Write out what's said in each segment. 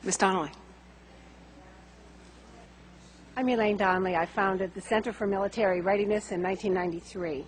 Ms. Donnelly. I'm Elaine Donnelly. I founded the Center for Military Readiness in 1993.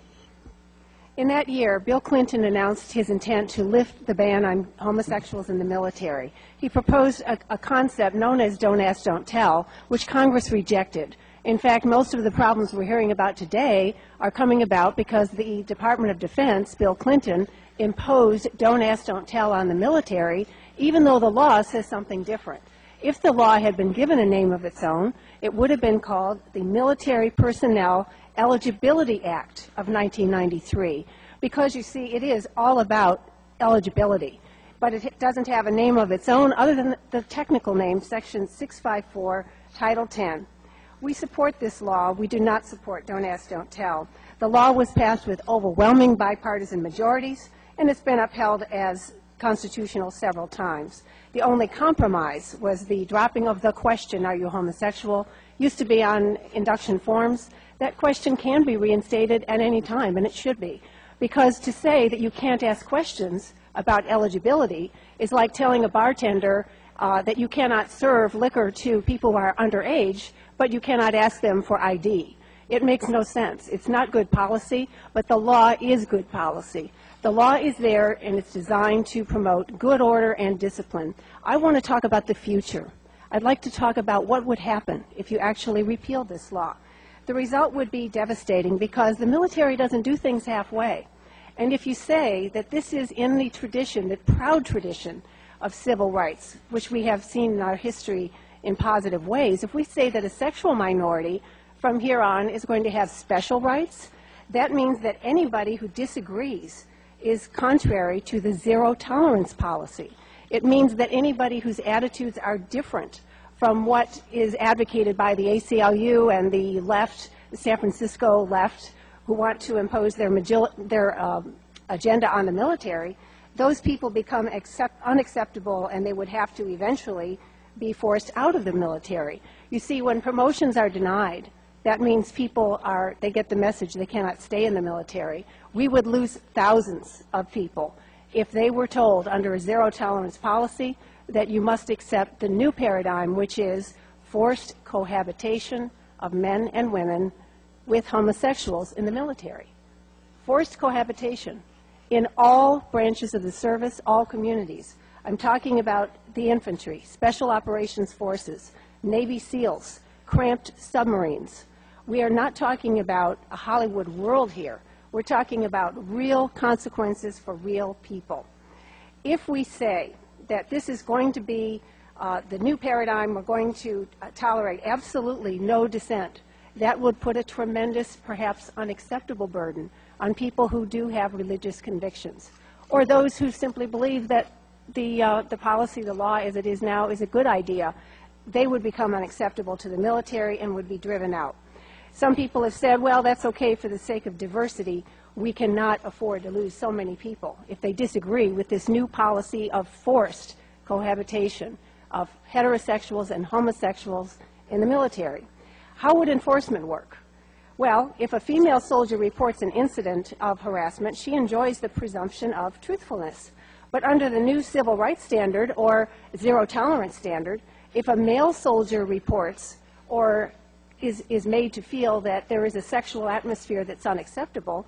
In that year, Bill Clinton announced his intent to lift the ban on homosexuals in the military. He proposed a concept known as Don't Ask, Don't Tell, which Congress rejected. In fact, most of the problems we're hearing about today are coming about because the Department of Defense, Bill Clinton, imposed Don't Ask, Don't Tell on the military, even though the law says something different. If the law had been given a name of its own, it would have been called the Military Personnel Eligibility Act of 1993, because you see, it is all about eligibility, but it doesn't have a name of its own other than the technical name, Section 654, Title 10. We support this law. We do not support Don't Ask, Don't Tell. The law was passed with overwhelming bipartisan majorities, and it's been upheld as constitutional several times. The only compromise was the dropping of the question, are you homosexual? Used to be on induction forms. That question can be reinstated at any time, and it should be. Because to say that you can't ask questions about eligibility is like telling a bartender that you cannot serve liquor to people who are underage, but you cannot ask them for ID. It makes no sense. It's not good policy, but the law is good policy. The law is there, and it's designed to promote good order and discipline. I want to talk about the future. I'd like to talk about what would happen if you actually repealed this law. The result would be devastating because the military doesn't do things halfway. And if you say that this is in the tradition, the proud tradition of civil rights, which we have seen in our history in positive ways, if we say that a sexual minority from here on is going to have special rights, that means that anybody who disagrees is contrary to the zero tolerance policy. It means that anybody whose attitudes are different from what is advocated by the ACLU and the left, the San Francisco left, who want to impose their agenda on the military, those people become unacceptable, and they would have to eventually be forced out of the military. You see, when promotions are denied, that means they get the message they cannot stay in the military. We would lose thousands of people if they were told under a zero tolerance policy that you must accept the new paradigm, which is forced cohabitation of men and women with homosexuals in the military. Forced cohabitation in all branches of the service, all communities. I'm talking about the infantry, special operations forces, Navy SEALs, cramped submarines. We are not talking about a Hollywood world here. We're talking about real consequences for real people. If we say that this is going to be the new paradigm, we're going to tolerate absolutely no dissent, that would put a tremendous, perhaps unacceptable burden on people who do have religious convictions, or those who simply believe that the policy, the law as it is now, is a good idea. They would become unacceptable to the military and would be driven out. Some people have said, well, that's okay for the sake of diversity. We cannot afford to lose so many people if they disagree with this new policy of forced cohabitation of heterosexuals and homosexuals in the military. How would enforcement work? Well, if a female soldier reports an incident of harassment, she enjoys the presumption of truthfulness. But under the new civil rights standard or zero tolerance standard, if a male soldier reports or is made to feel that there is a sexual atmosphere that's unacceptable,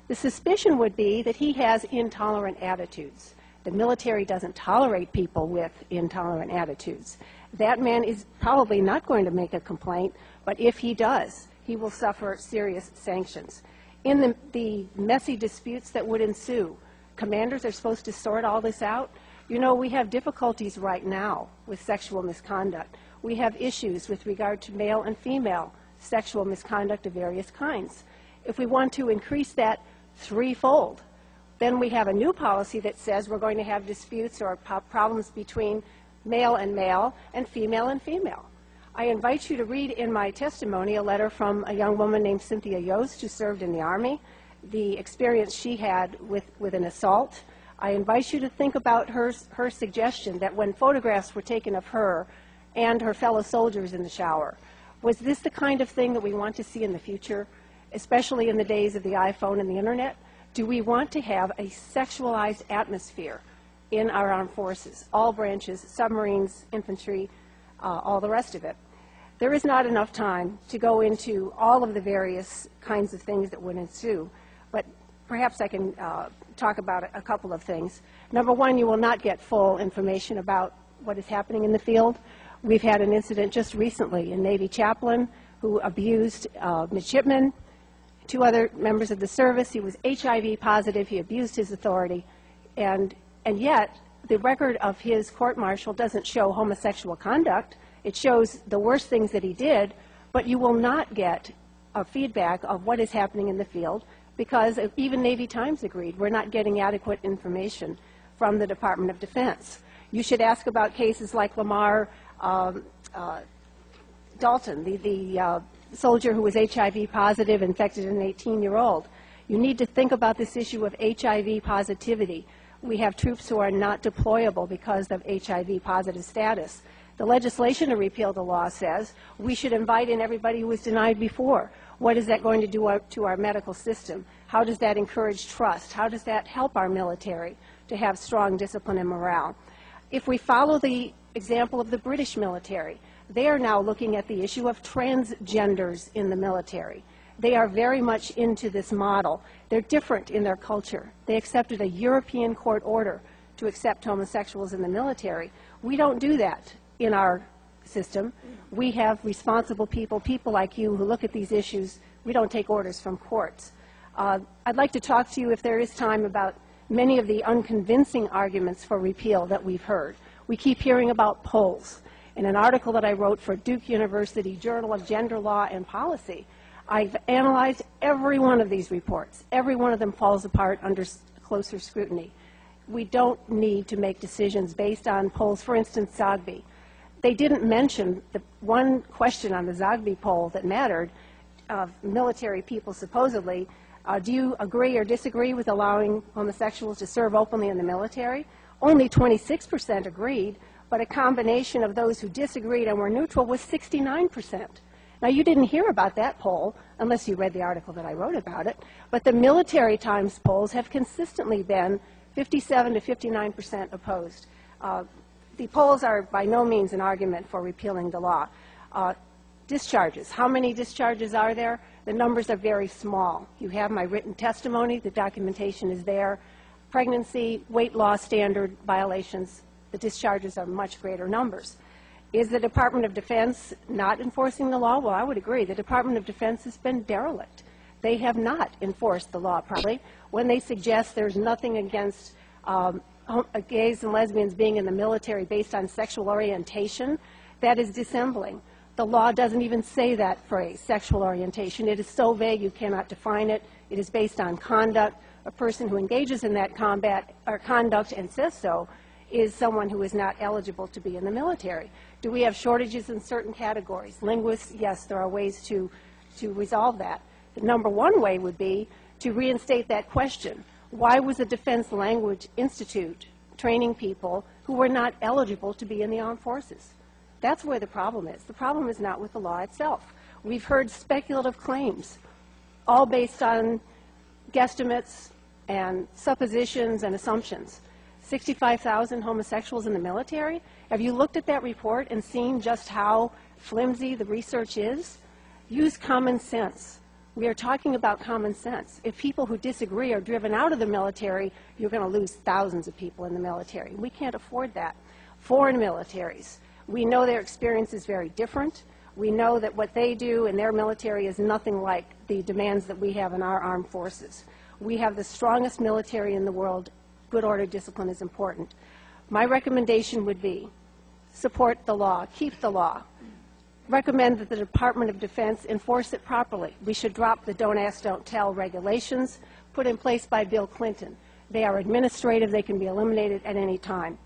the suspicion would be that he has intolerant attitudes. The military doesn't tolerate people with intolerant attitudes. That man is probably not going to make a complaint, but if he does, he will suffer serious sanctions. In the messy disputes that would ensue, commanders are supposed to sort all this out. You know, we have difficulties right now with sexual misconduct. We have issues with regard to male and female sexual misconduct of various kinds. If we want to increase that threefold, then we have a new policy that says we're going to have disputes or problems between male and female and female. I invite you to read in my testimony a letter from a young woman named Cynthia Yost who served in the Army, the experience she had with an assault. I invite you to think about her suggestion that when photographs were taken of her and her fellow soldiers in the shower, was this the kind of thing that we want to see in the future, especially in the days of the iPhone and the internet? Do we want to have a sexualized atmosphere in our armed forces, all branches, submarines, infantry, all the rest of it. There is not enough time to go into all of the various kinds of things that would ensue, but perhaps I can talk about a couple of things. Number one, you will not get full information about what is happening in the field. We've had an incident just recently, a Navy chaplain who abused midshipmen, 2 other members of the service. He was HIV positive. He abused his authority. And yet, the record of his court-martial doesn't show homosexual conduct. It shows the worst things that he did, but you will not get a feedback of what is happening in the field because even Navy Times agreed we're not getting adequate information from the Department of Defense. You should ask about cases like Lamar Dalton, the soldier who was HIV positive, infected an 18-year-old. You need to think about this issue of HIV positivity. We have troops who are not deployable because of HIV positive status. The legislation to repeal the law says we should invite in everybody who was denied before. What is that going to do to our medical system? How does that encourage trust? How does that help our military to have strong discipline and morale? If we follow the example of the British military, they are now looking at the issue of transgenders in the military. They are very much into this model. They're different in their culture. They accepted a European court order to accept homosexuals in the military. We don't do that in our system. We have responsible people, people like you who look at these issues. We don't take orders from courts. I'd like to talk to you, if there is time, about many of the unconvincing arguments for repeal that we've heard. We keep hearing about polls. In an article that I wrote for Duke University Journal of Gender Law and Policy, I've analyzed every one of these reports. Every one of them falls apart under closer scrutiny. We don't need to make decisions based on polls. For instance, Zogby. They didn't mention the one question on the Zogby poll that mattered, of military people supposedly. Do you agree or disagree with allowing homosexuals to serve openly in the military? Only 26% agreed, but a combination of those who disagreed and were neutral was 69%. Now, you didn't hear about that poll unless you read the article that I wrote about it, but the Military Times polls have consistently been 57 to 59% opposed. The polls are by no means an argument for repealing the law. Discharges. How many discharges are there? The numbers are very small. You have my written testimony. The documentation is there. Pregnancy, weight loss standard violations, the discharges are much greater numbers. Is the Department of Defense not enforcing the law? Well, I would agree. The Department of Defense has been derelict. They have not enforced the law properly. When they suggest there's nothing against gays and lesbians being in the military based on sexual orientation, that is dissembling. The law doesn't even say that phrase, sexual orientation. It is so vague you cannot define it. It is based on conduct. A person who engages in that conduct and says so is someone who is not eligible to be in the military. Do we have shortages in certain categories? Linguists, yes, there are ways to resolve that. The number one way would be to reinstate that question. Why was the Defense Language Institute training people who were not eligible to be in the armed forces? That's where the problem is. The problem is not with the law itself. We've heard speculative claims, all based on guesstimates and suppositions and assumptions. 65,000 homosexuals in the military? Have you looked at that report and seen just how flimsy the research is? Use common sense. We are talking about common sense. If people who disagree are driven out of the military, you're going to lose thousands of people in the military. We can't afford that. Foreign militaries, we know their experience is very different. We know that what they do in their military is nothing like the demands that we have in our armed forces. We have the strongest military in the world. Good order discipline is important. My recommendation would be support the law, keep the law. Recommend that the Department of Defense enforce it properly. We should drop the don't ask, don't tell regulations put in place by Bill Clinton. They are administrative. They can be eliminated at any time.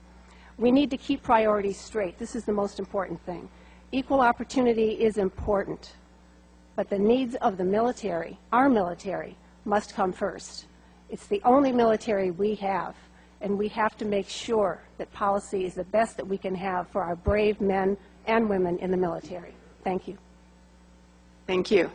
We need to keep priorities straight. This is the most important thing. Equal opportunity is important, but the needs of the military, our military, must come first. It's the only military we have, and we have to make sure that policy is the best that we can have for our brave men and women in the military. Thank you. Thank you.